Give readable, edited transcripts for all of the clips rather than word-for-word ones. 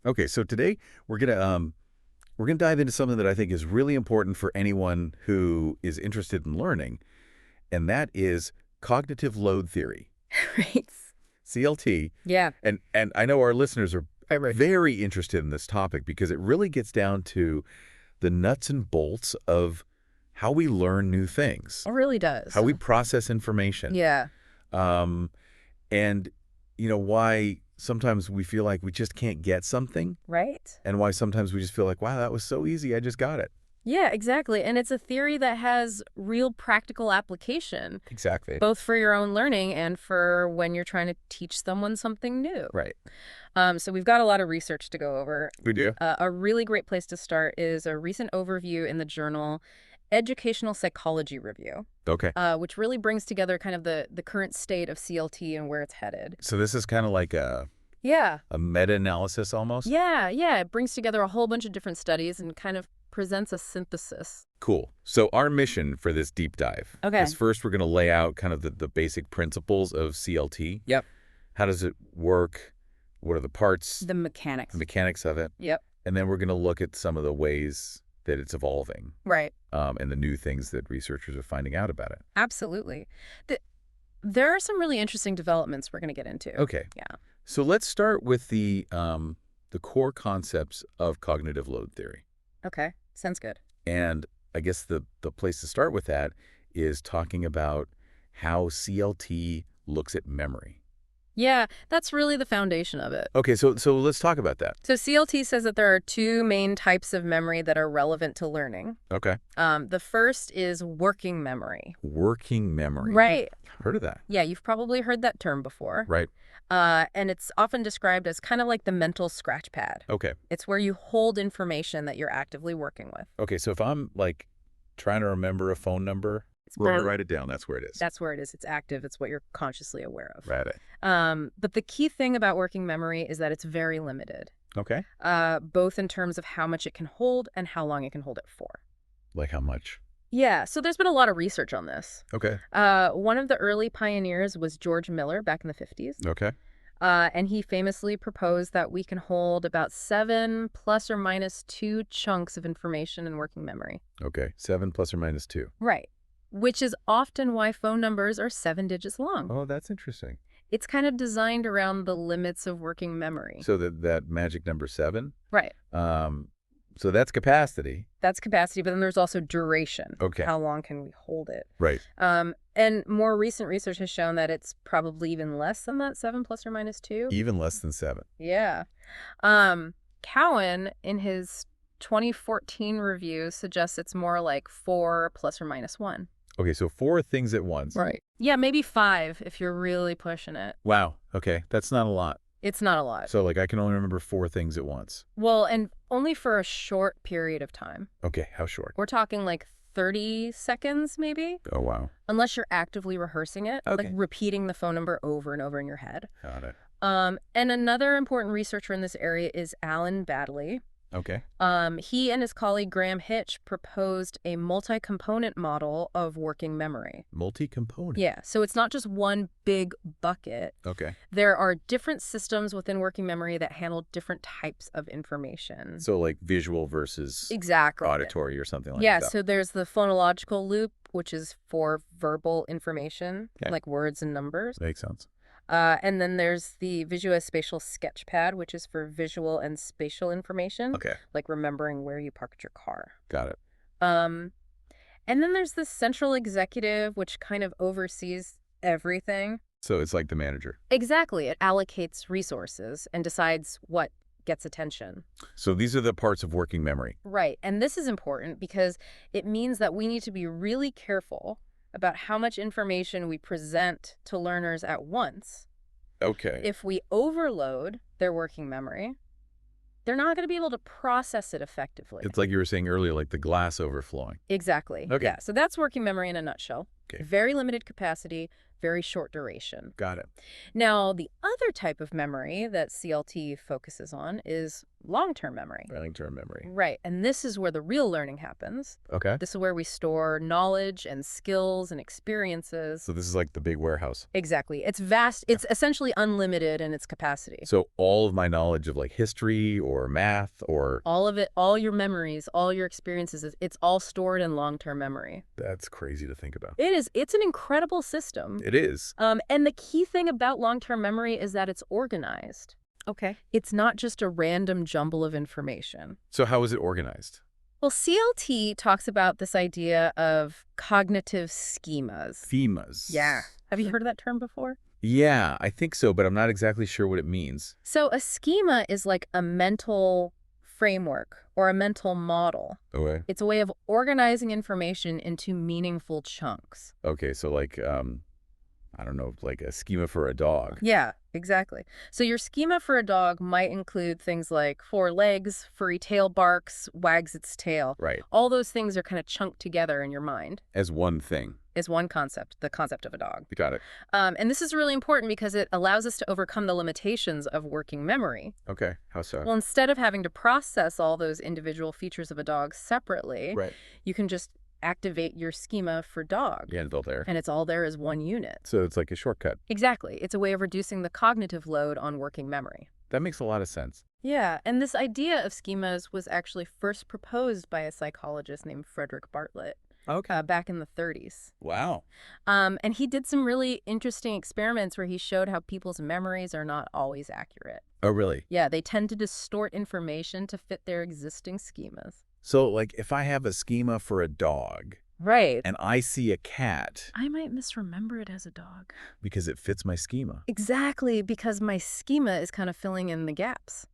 Okay, so today we're gonna dive into something that I think is really important for anyone who is interested in learning, and that is cognitive load theory, Right. CLT. Yeah. And I know our listeners are Right. very interested in this topic because it really gets down to the nuts and bolts of how we learn new things, It really does. how we process information, Yeah. um, and why sometimes we feel like we just can't get something, Right? and why sometimes we just feel like, wow, that was so easy, I just got it. Yeah, exactly. And it's a theory that has real practical application, Exactly. both for your own learning and for when you're trying to teach someone something new. Right. So we've got a lot of research to go over. We do. A really great place to start is a recent overview in the journal Educational Psychology Review, Okay. which really brings together kind of the current state of CLT and where it's headed. So this is kind of like Yeah. a meta-analysis almost? Yeah. It brings together a whole bunch of different studies and kind of presents a synthesis. Cool. So our mission for this deep dive Okay. is first we're going to lay out kind of the basic principles of CLT. Yep. How does it work? What are the parts, The mechanics. the mechanics of it? Yep. And then we're going to look at some of the ways that it's evolving, Right. and the new things that researchers are finding out about it. Absolutely. There are some really interesting developments we're going to get into. Okay. Yeah. So let's start with the core concepts of cognitive load theory. Okay. Sounds good. And I guess the place to start with that is talking about how CLT looks at memory. Yeah, that's really the foundation of it. Okay, so let's talk about that. So CLT says that there are two main types of memory that are relevant to learning. Okay. The first is working memory. Working memory. Right. Heard of that? Yeah, you've probably heard that term before. Right. And it's often described as kind of like the mental scratch pad. Okay. It's where you hold information that you're actively working with. Okay, so if I'm like trying to remember a phone number, write it down. That's where it is. That's where it is. It's active. It's what you're consciously aware of. Right. But the key thing about working memory is that it's very limited, Okay. both in terms of how much it can hold and how long it can hold it for. Like how much? Yeah, so there's been a lot of research on this. Okay. One of the early pioneers was George Miller back in the 50s. Okay. And he famously proposed that we can hold about 7 plus or minus 2 chunks of information in working memory. Okay. 7 plus or minus 2. Right. Which is often why phone numbers are 7 digits long. Oh, that's interesting. It's kind of designed around the limits of working memory. So that magic number 7. Right. So that's capacity. That's capacity, but then there's also duration. Okay. How long can we hold it? Right. And more recent research has shown that it's probably even less than that, 7 plus or minus 2. Even less than 7. Yeah. Cowan, in his 2014 review, suggests it's more like 4 plus or minus 1. Okay, so 4 things at once. Right. Yeah, maybe 5 if you're really pushing it. Wow. Okay, that's not a lot. It's not a lot. So like I can only remember 4 things at once. Well, and only for a short period of time. Okay, how short? We're talking like 30 seconds, maybe? Oh, wow. Unless you're actively rehearsing it, Okay. like repeating the phone number over and over in your head. Got it. And another important researcher in this area is Alan Baddeley. Okay. He and his colleague Graham Hitch proposed a multi-component model of working memory. Multi-component. Yeah, so it's not just one big bucket. Okay. There are different systems within working memory that handle different types of information. So like visual versus Exactly. auditory or something like Yeah, that. so there's the phonological loop, which is for verbal information, Okay. like words and numbers. Makes sense. And then there's the visuospatial sketchpad, which is for visual and spatial information, Okay. like remembering where you parked your car. Got it. And then there's the central executive, which kind of oversees everything. So it's like the manager. Exactly. It allocates resources and decides what gets attention. So these are the parts of working memory. Right. And this is important because it means that we need to be really careful about how much information we present to learners at once. Okay. If we overload their working memory, they're not going to be able to process it effectively. It's like you were saying earlier, like the glass overflowing. Exactly. Okay. Yeah. So that's working memory in a nutshell. Okay. Very limited capacity, very short duration. Got it. Now, the other type of memory that CLT focuses on is long-term memory. Long-term memory. Right, and this is where the real learning happens. Okay. This is where we store knowledge and skills and experiences. So this is like the big warehouse. Exactly. It's vast. It's essentially unlimited in its capacity. So all of my knowledge of like history or math or... All of it, all your memories, all your experiences, it's all stored in long-term memory. That's crazy to think about. It is. It's an incredible system. It is. And the key thing about long-term memory is that it's organized. Okay. It's not just a random jumble of information. So how is it organized? Well, CLT talks about this idea of cognitive schemas. Schemas. Yeah. Have you heard of that term before? Yeah, I think so, but I'm not exactly sure what it means. So a schema is like a mental framework or a mental model. Okay. It's a way of organizing information into meaningful chunks. Okay, so like, I don't know, like a schema for a dog. Yeah, exactly. So your schema for a dog might include things like 4 legs, furry tail barks, wags its tail. Right. All those things are kind of chunked together in your mind As one thing. is one concept, the concept of a dog. You got it. And this is really important because it allows us to overcome the limitations of working memory. Okay, how so? Well, instead of having to process all those individual features of a dog separately, Right. you can just activate your schema for dog. Yeah, it's all there. And it's all there as one unit. So it's like a shortcut. Exactly. It's a way of reducing the cognitive load on working memory. That makes a lot of sense. Yeah, and this idea of schemas was actually first proposed by a psychologist named Frederick Bartlett Okay. back in the 30s. Wow. And he did some really interesting experiments where he showed how people's memories are not always accurate. Oh, really? Yeah, they tend to distort information to fit their existing schemas. So like if I have a schema for a dog Right. and I see a cat I might misremember it as a dog. because it fits my schema. Exactly, because my schema is kind of filling in the gaps.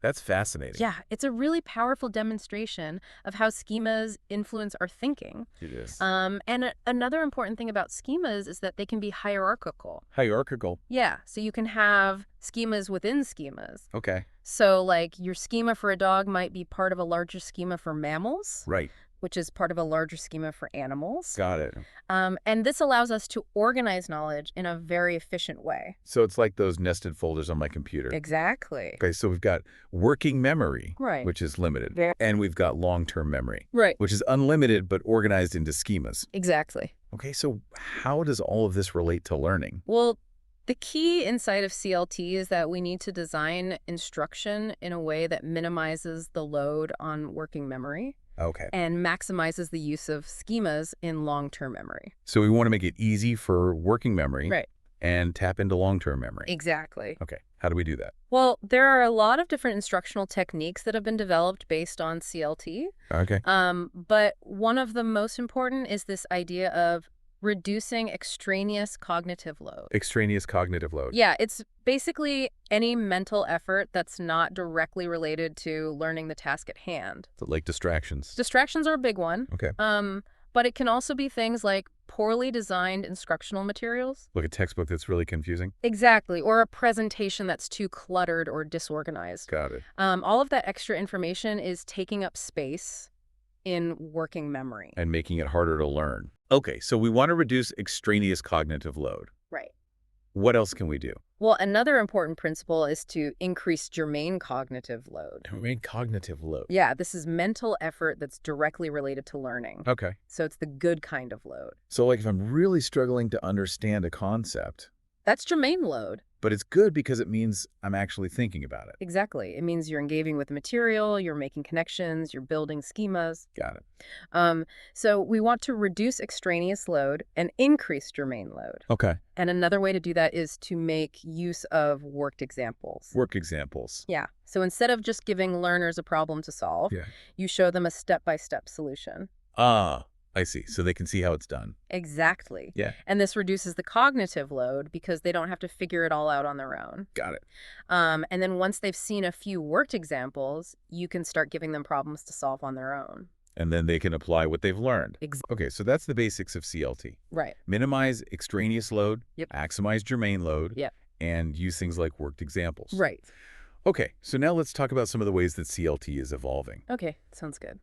That's fascinating. Yeah, it's a really powerful demonstration of how schemas influence our thinking. It is. Another important thing about schemas is that they can be hierarchical. Hierarchical. Yeah, so you can have schemas within schemas. Okay. So, like, your schema for a dog might be part of a larger schema for mammals, Right. which is part of a larger schema for animals. Got it. And this allows us to organize knowledge in a very efficient way. So it's like those nested folders on my computer. Exactly. Okay, so we've got working memory, Right. which is limited, Very- and we've got long-term memory, Right. which is unlimited but organized into schemas. Exactly. Okay, so how does all of this relate to learning? Well, the key inside of CLT is that we need to design instruction in a way that minimizes the load on working memory Okay. and maximizes the use of schemas in long-term memory. So we want to make it easy for working memory Right. and tap into long-term memory. Exactly. Okay, how do we do that? Well, there are a lot of different instructional techniques that have been developed based on CLT. Okay. But one of the most important is this idea of reducing extraneous cognitive load. Extraneous cognitive load. Yeah, it's basically any mental effort that's not directly related to learning the task at hand. So like distractions. Distractions are a big one. Okay. But it can also be things like poorly designed instructional materials. Like a textbook that's really confusing. Exactly, or a presentation that's too cluttered or disorganized. Got it. All of that extra information is taking up space in working memory. And making it harder to learn. Okay, so we want to reduce extraneous cognitive load. Right. What else can we do? Well, another important principle is to increase germane cognitive load. Germane cognitive load. Yeah, this is mental effort that's directly related to learning. Okay. So it's the good kind of load. So like if I'm really struggling to understand a concept, That's germane load. but it's good because it means I'm actually thinking about it. Exactly. It means you're engaging with the material, you're making connections, you're building schemas. Got it. So we want to reduce extraneous load and increase germane load. Okay. And another way to do that is to make use of worked examples. Work examples. Yeah. So instead of just giving learners a problem to solve, Yeah. you show them a step-by-step solution. Ah, I see. So they can see how it's done. Exactly. Yeah. And this reduces the cognitive load because they don't have to figure it all out on their own. Got it. And then once they've seen a few worked examples, you can start giving them problems to solve on their own. And then they can apply what they've learned. Ex- Okay, so that's the basics of CLT. Right. Minimize extraneous load, Yep. maximize germane load, Yep. and use things like worked examples. Right. Okay, so now let's talk about some of the ways that CLT is evolving. Okay. Sounds good.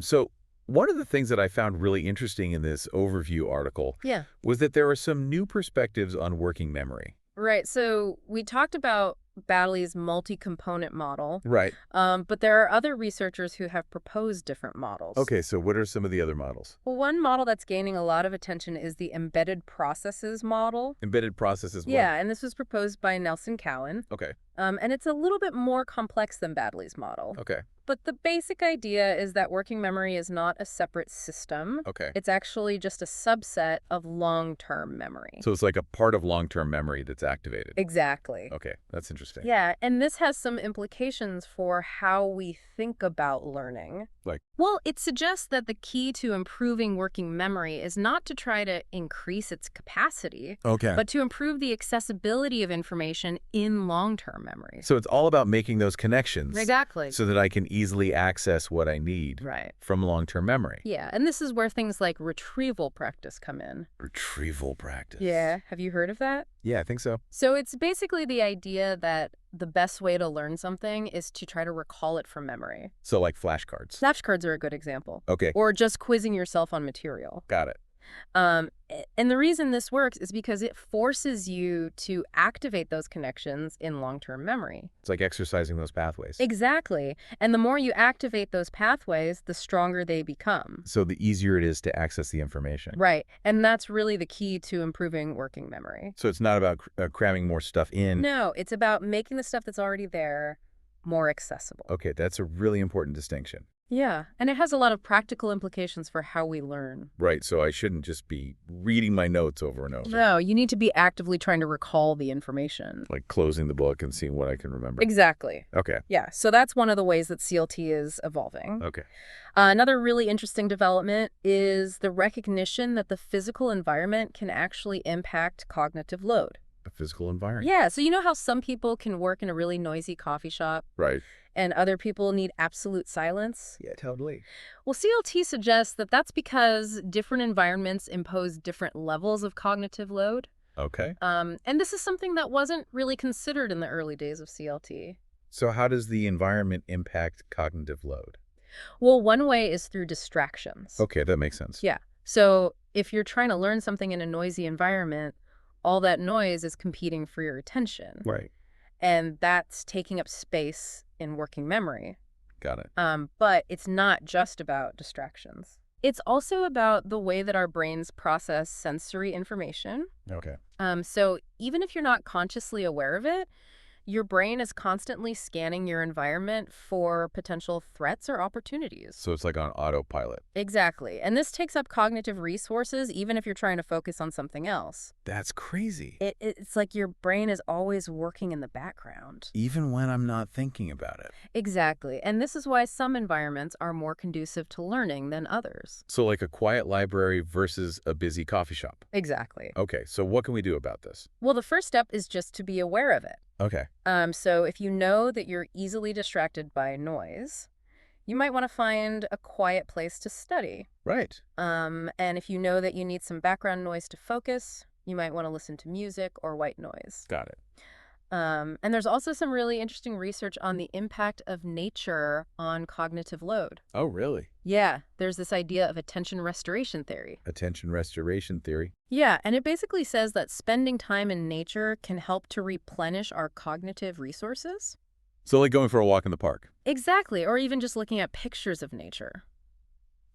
So One of the things that I found really interesting in this overview article Yeah. was that there are some new perspectives on working memory. Right. So we talked about Baddeley's multi-component model, Right. but there are other researchers who have proposed different models. Okay, so what are some of the other models? Well, one model that's gaining a lot of attention is the embedded processes model. Embedded processes. Yeah, and this was proposed by Nelson Cowan. Okay. And it's a little bit more complex than Baddeley's model. Okay. But the basic idea is that working memory is not a separate system. Okay. It's actually just a subset of long-term memory. So it's like a part of long-term memory that's activated. Exactly. Okay, that's interesting. Yeah, and this has some implications for how we think about learning. Like? Well, it suggests that the key to improving working memory is not to try to increase its capacity, Okay. but to improve the accessibility of information in long-term memory. So it's all about making those connections. Exactly. So that I can easily access what I need Right. from long-term memory. Yeah, and this is where things like retrieval practice come in. Retrieval practice. Yeah, have you heard of that? Yeah, I think so. So it's basically the idea that the best way to learn something is to try to recall it from memory. So like flashcards. Flashcards are a good example. Okay, Or just quizzing yourself on material. got it. And the reason this works is because it forces you to activate those connections in long-term memory. It's like exercising those pathways. Exactly. And the more you activate those pathways, the stronger they become. So the easier it is to access the information. Right. And that's really the key to improving working memory. So it's not about cramming more stuff in. No, it's about making the stuff that's already there more accessible. Okay, that's a really important distinction. Yeah, and it has a lot of practical implications for how we learn. Right, so I shouldn't just be reading my notes over and over. No, you need to be actively trying to recall the information. Like closing the book and seeing what I can remember. Exactly. Okay, Yeah, so that's one of the ways that CLT is evolving. okay. Another really interesting development is the recognition that the physical environment can actually impact cognitive load. A physical environment. Yeah, so you know how some people can work in a really noisy coffee shop Right. and other people need absolute silence? Yeah, totally. Well, CLT suggests that that's because different environments impose different levels of cognitive load. Okay. And this is something that wasn't really considered in the early days of CLT. So how does the environment impact cognitive load? Well, one way is through distractions. Okay, that makes sense. Yeah. So if you're trying to learn something in a noisy environment, all that noise is competing for your attention. Right. And that's taking up space in working memory. Got it. But it's not just about distractions. It's also about the way that our brains process sensory information. Okay. So even if you're not consciously aware of it, your brain is constantly scanning your environment for potential threats or opportunities. So it's like on autopilot. Exactly. And this takes up cognitive resources even if you're trying to focus on something else. That's crazy. It's like your brain is always working in the background. Even when I'm not thinking about it. Exactly. And this is why some environments are more conducive to learning than others. So like a quiet library versus a busy coffee shop. Exactly. Okay, so what can we do about this? Well, the first step is just to be aware of it. Okay. So if you know that you're easily distracted by noise, you might want to find a quiet place to study. Right. And if you know that you need some background noise to focus, you might want to listen to music or white noise. Got it. And there's also some really interesting research on the impact of nature on cognitive load. Oh, really? Yeah, there's this idea of attention restoration theory. Attention restoration theory. Yeah, and it basically says that spending time in nature can help to replenish our cognitive resources. So like going for a walk in the park. Exactly, or even just looking at pictures of nature.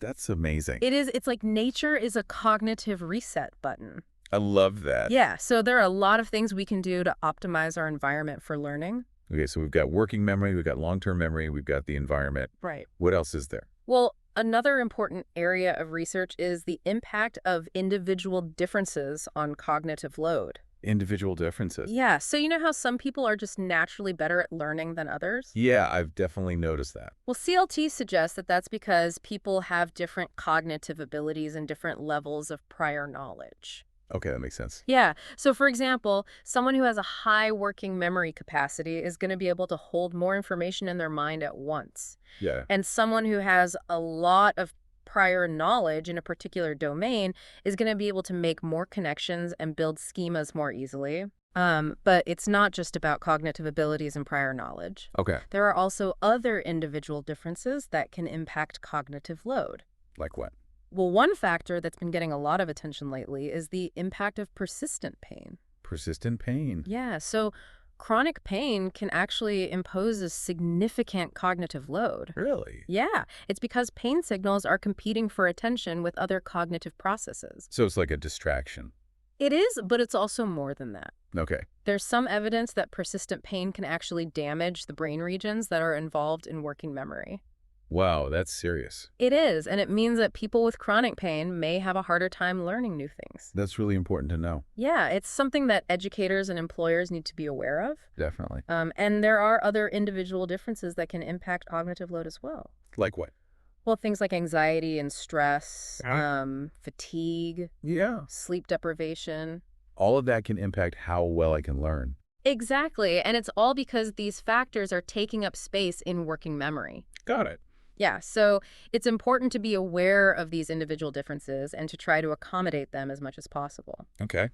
That's amazing. It's like nature is a cognitive reset button. I love that. Yeah, so there are a lot of things we can do to optimize our environment for learning. Okay, so we've got working memory, we've got long-term memory, we've got the environment. Right. What else is there? Well, another important area of research is the impact of individual differences on cognitive load. Individual differences. Yeah, so you know how some people are just naturally better at learning than others? Yeah, I've definitely noticed that. Well, CLT suggests that that's because people have different cognitive abilities and different levels of prior knowledge. Okay, that makes sense. Yeah. So, for example, someone who has a high working memory capacity is going to be able to hold more information in their mind at once. Yeah. And someone who has a lot of prior knowledge in a particular domain is going to be able to make more connections and build schemas more easily. But it's not just about cognitive abilities and prior knowledge. Okay. There are also other individual differences that can impact cognitive load. Like what? Well, one factor that's been getting a lot of attention lately is the impact of persistent pain. Persistent pain. Yeah, so chronic pain can actually impose a significant cognitive load. Really? Yeah, it's because pain signals are competing for attention with other cognitive processes. So it's like a distraction. It is, but it's also more than that. Okay. There's some evidence that persistent pain can actually damage the brain regions that are involved in working memory. Wow, that's serious. It is, and it means that people with chronic pain may have a harder time learning new things. That's really important to know. Yeah, it's something that educators and employers need to be aware of. Definitely. And there are other individual differences that can impact cognitive load as well. Like what? Well, things like anxiety and stress, fatigue, Yeah. sleep deprivation. All of that can impact how well I can learn. Exactly, and it's all because these factors are taking up space in working memory. Got it. Yeah, so it's important to be aware of these individual differences and to try to accommodate them as much as possible. Okay.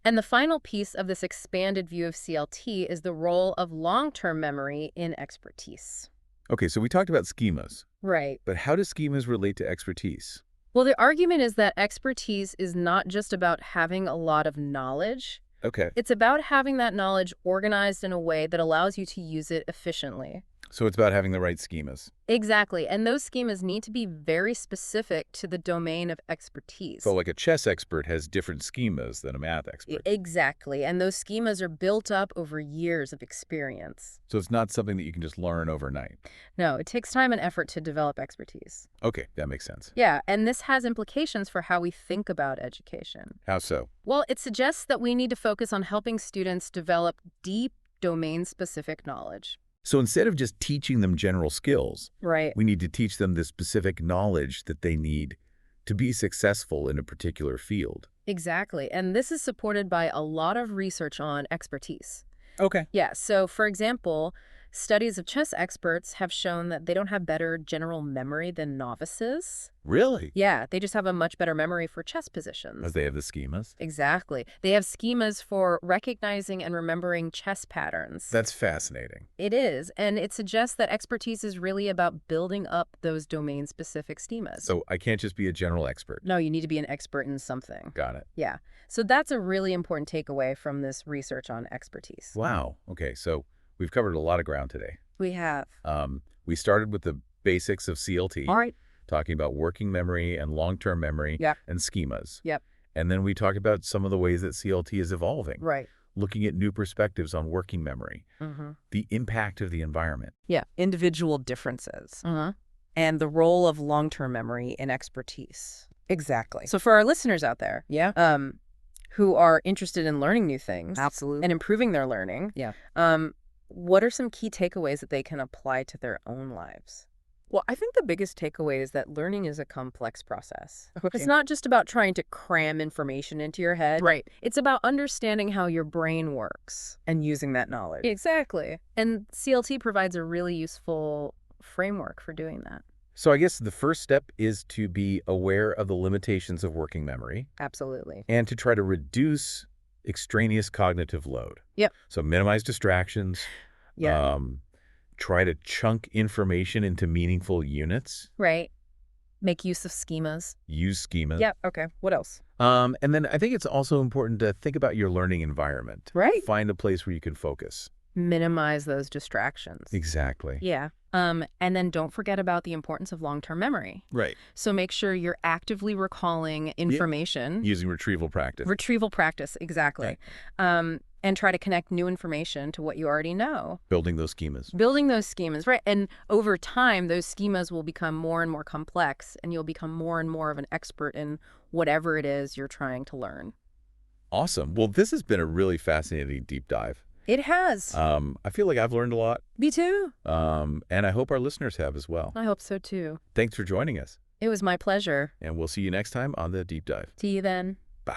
And the final piece of this expanded view of CLT is the role of long-term memory in expertise. Okay, so we talked about schemas, Right. but how do schemas relate to expertise? Well, the argument is that expertise is not just about having a lot of knowledge. Okay. It's about having that knowledge organized in a way that allows you to use it efficiently. So it's about having the right schemas. Exactly, and those schemas need to be very specific to the domain of expertise. So like a chess expert has different schemas than a math expert. Exactly, and those schemas are built up over years of experience. So it's not something that you can just learn overnight. No, it takes time and effort to develop expertise. Okay, that makes sense. Yeah, and this has implications for how we think about education. How so? Well, it suggests that we need to focus on helping students develop deep domain-specific knowledge. So instead of just teaching them general skills, Right. we need to teach them the specific knowledge that they need to be successful in a particular field. Exactly, and this is supported by a lot of research on expertise. Okay. Yeah, so for example, studies of chess experts have shown that they don't have better general memory than novices. Really? Yeah, they just have a much better memory for chess positions. Because they have the schemas? Exactly. They have schemas for recognizing and remembering chess patterns. That's fascinating. It is, and it suggests that expertise is really about building up those domain-specific schemas. So I can't just be a general expert. No, you need to be an expert in something. Got it. Yeah. So that's a really important takeaway from this research on expertise. Wow. Okay, so we've covered a lot of ground today. We have. We started with the basics of CLT. All right. Talking about working memory and long-term memory Yep. and schemas. Yep. And then we talked about some of the ways that CLT is evolving, Right. looking at new perspectives on working memory, the impact of the environment. Yeah, individual differences Uh-huh. and the role of long-term memory in expertise. Exactly. So for our listeners out there, Yeah, who are interested in learning new things absolutely. and improving their learning, Yeah. what are some key takeaways that they can apply to their own lives? Well, I think the biggest takeaway is that learning is a complex process. Okay. It's not just about trying to cram information into your head. Right. It's about understanding how your brain works. And using that knowledge. Exactly. And CLT provides a really useful framework for doing that. So I guess the first step is to be aware of the limitations of working memory Absolutely. and to try to reduce extraneous cognitive load. Yep. So minimize distractions. Yeah. Try to chunk information into meaningful units. Right. Make use of schemas. Use schemas. Yeah. Okay. What else? And then I think it's also important to think about your learning environment. Right. Find a place where you can focus. Minimize those distractions. Exactly. Yeah. And then don't forget about the importance of long-term memory. Right. So make sure you're actively recalling information. Using retrieval practice. Retrieval practice, exactly. And try to connect new information to what you already know. Building those schemas. Building those schemas, right? And over time, those schemas will become more and more complex, and you'll become more and more of an expert in whatever it is you're trying to learn. Awesome. Well, this has been a really fascinating deep dive. It has. I feel like I've learned a lot, Me too. and I hope our listeners have as well. I hope so too. Thanks for joining us, It was my pleasure. and we'll see you next time on the Deep Dive. See you then. Bye.